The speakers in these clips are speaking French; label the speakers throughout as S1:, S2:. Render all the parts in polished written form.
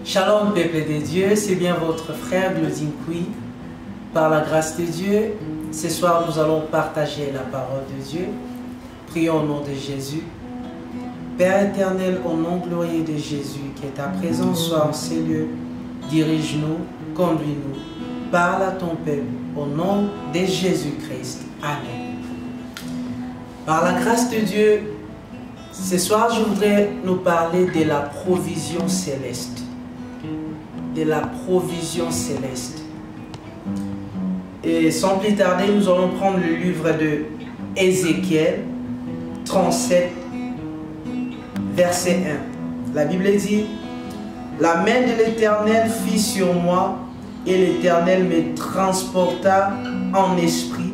S1: Shalom peuple de Dieu, c'est bien votre frère Glodin Kui. Par la grâce de Dieu, ce soir nous allons partager la parole de Dieu. Prions au nom de Jésus. Père éternel, au nom glorieux de Jésus, que ta présence soit en ces lieux. Dirige-nous, conduis-nous. Parle à ton peuple, au nom de Jésus-Christ. Amen. Par la grâce de Dieu, ce soir je voudrais nous parler de la provision céleste. De la provision céleste. Et sans plus tarder, nous allons prendre le livre de Ézéchiel 37, verset 1. La Bible dit: la main de l'Éternel fit sur moi, et l'Éternel me transporta en esprit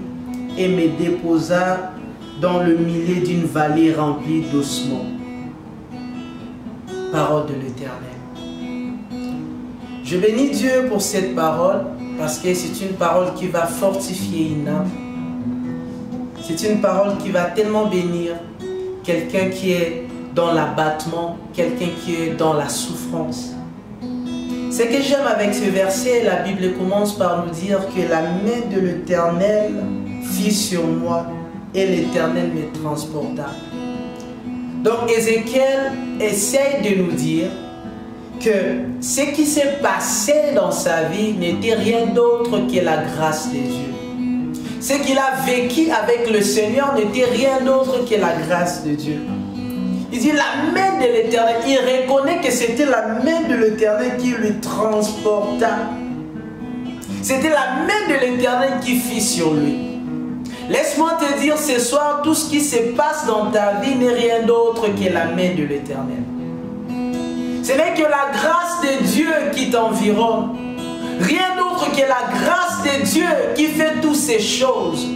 S1: et me déposa dans le milieu d'une vallée remplie d'ossements. Parole de l'Éternel. Je bénis Dieu pour cette parole, parce que c'est une parole qui va fortifier une âme. C'est une parole qui va tellement bénir quelqu'un qui est dans l'abattement, quelqu'un qui est dans la souffrance. Ce que j'aime avec ce verset, la Bible commence par nous dire que la main de l'Éternel fit sur moi et l'Éternel me transporta. Donc Ézéchiel essaye de nous dire que ce qui s'est passé dans sa vie n'était rien d'autre que la grâce de Dieu. Ce qu'il a vécu avec le Seigneur n'était rien d'autre que la grâce de Dieu. Il dit la main de l'Éternel. Il reconnaît que c'était la main de l'Éternel qui lui transporta. C'était la main de l'Éternel qui fit sur lui. Laisse-moi te dire ce soir, tout ce qui se passe dans ta vie n'est rien d'autre que la main de l'Éternel. Ce n'est que la grâce de Dieu qui t'environne. Rien d'autre que la grâce de Dieu qui fait toutes ces choses.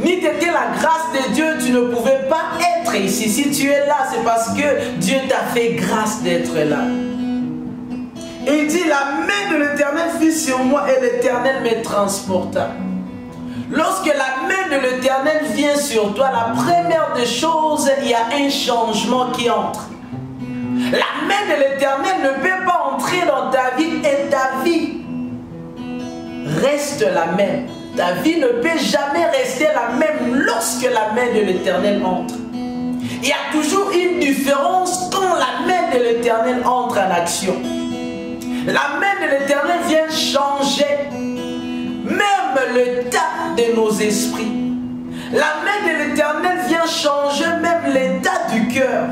S1: Ni t'était la grâce de Dieu, tu ne pouvais pas être ici. Si tu es là, c'est parce que Dieu t'a fait grâce d'être là. Et il dit, la main de l'Éternel fut sur moi et l'Éternel me transporta. Lorsque la main de l'Éternel vient sur toi, la première des choses, il y a un changement qui entre. La main de l'Éternel ne peut pas entrer dans ta vie et ta vie reste la même. Ta vie ne peut jamais rester la même lorsque la main de l'Éternel entre. Il y a toujours une différence quand la main de l'Éternel entre en action. La main de l'Éternel vient changer même l'état de nos esprits. La main de l'Éternel vient changer même l'état du cœur.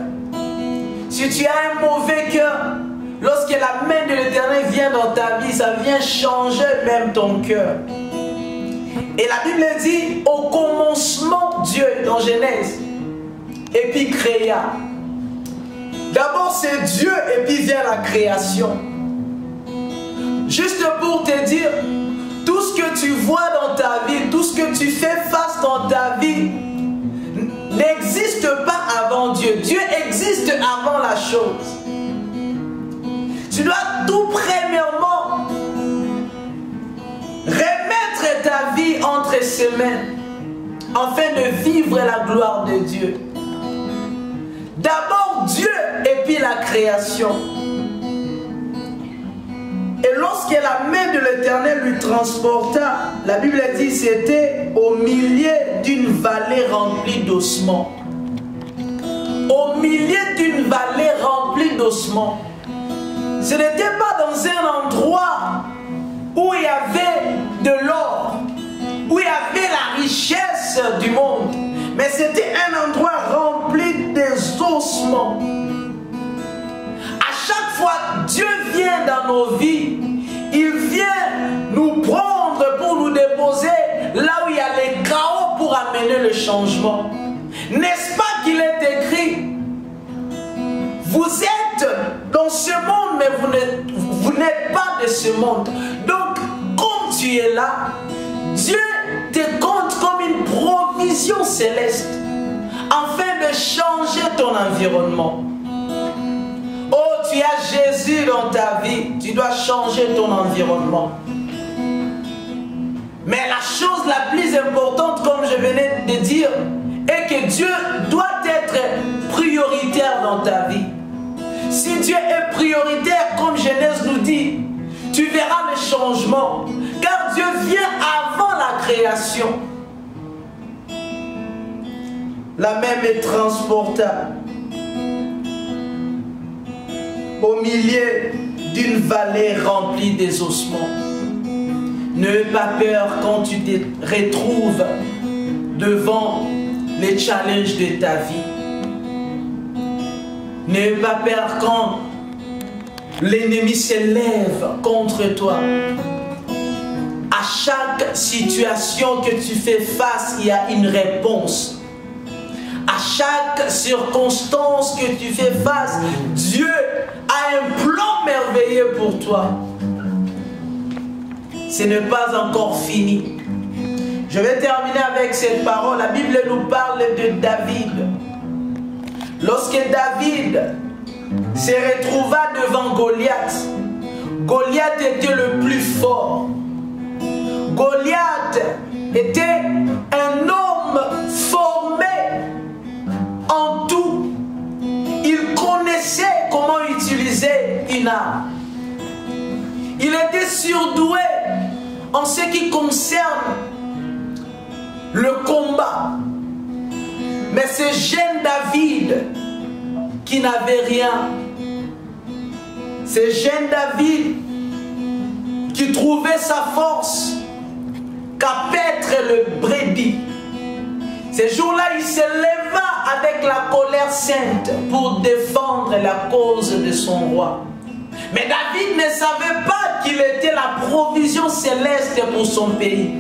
S1: Si tu as un mauvais cœur, lorsque la main de l'Éternel vient dans ta vie, ça vient changer même ton cœur. Et la Bible dit, au commencement, Dieu, dans Genèse, et puis créa. D'abord c'est Dieu et puis vient la création. Juste pour te dire, tout ce que tu vois dans ta vie, tout ce que tu fais face dans ta vie, n'existe pas avant Dieu. Dieu existe avant la chose. Tu dois tout premièrement remettre ta vie entre ses mains afin de vivre la gloire de Dieu. D'abord Dieu et puis la création. Et lorsque la main de l'Éternel lui transporta, la Bible dit c'était au milieu d'une vallée remplie d'ossements. Au milieu d'une vallée remplie d'ossements. Ce n'était pas dans un endroit où il y avait de l'or, où il y avait la richesse du monde, mais c'était un endroit rempli des ossements. À chaque fois Dieu vient dans nos vies, il vient nous prendre pour nous déposer là où il y a les chaos pour amener le changement. N'est-ce pas qu'il est écrit, vous êtes dans ce monde mais vous n'êtes pas de ce monde. Donc comme tu es là, Dieu te compte comme une provision céleste afin de changer ton environnement. Oh, tu as Jésus dans ta vie, tu dois changer ton environnement. Mais la chose la plus importante, comme je venais de dire, est que Dieu doit être prioritaire dans ta vie. Si Dieu est prioritaire, comme Genèse nous dit, tu verras le changement. Car Dieu vient avant la création. La mer me transporta au milieu d'une vallée remplie des ossements. N'aie pas peur quand tu te retrouves devant les challenges de ta vie. N'aie pas peur quand l'ennemi s'élève contre toi. À chaque situation que tu fais face, il y a une réponse. À chaque circonstance que tu fais face, Dieu a un plan merveilleux pour toi. Ce n'est pas encore fini. Je vais terminer avec cette parole. La Bible nous parle de David. Lorsque David se retrouva devant Goliath, Goliath était le plus fort. Goliath était un homme formé en tout. Il connaissait comment utiliser une arme. Il était surdoué en ce qui concerne le combat. Mais ce jeune David qui n'avait rien, ce jeune David qui trouvait sa force qu'à paître le brebis, ce jour-là il se leva avec la colère sainte pour défendre la cause de son roi. Mais David ne savait pas qu'il était la provision céleste pour son pays.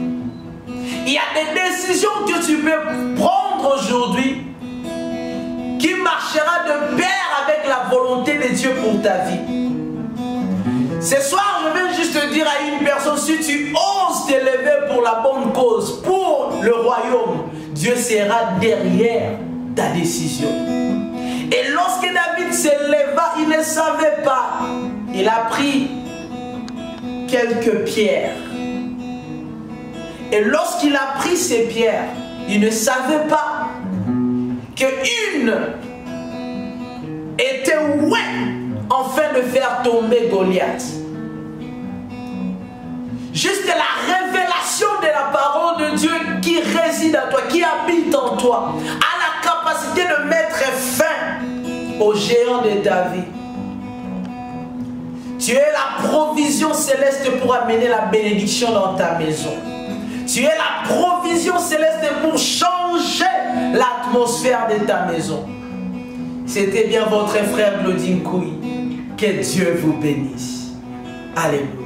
S1: Il y a des décisions que tu peux prendre aujourd'hui qui marchera de pair avec la volonté de Dieu pour ta vie. Ce soir, je vais juste te dire à une personne, si tu oses t'élever pour la bonne cause, pour le royaume, Dieu sera derrière ta décision. Et lorsque David s'éleva, il ne savait pas. Il a pris quelques pierres. Et lorsqu'il a pris ces pierres, il ne savait pas qu'une était ouée afin de faire tomber Goliath. Juste la révélation de la parole de Dieu qui réside en toi, qui habite en toi, a la capacité de mettre fin au géant de ta vie. Tu es la provision céleste pour amener la bénédiction dans ta maison. Tu es la provision céleste pour changer l'atmosphère de ta maison. C'était bien votre frère Claudine Couille. Que Dieu vous bénisse. Alléluia.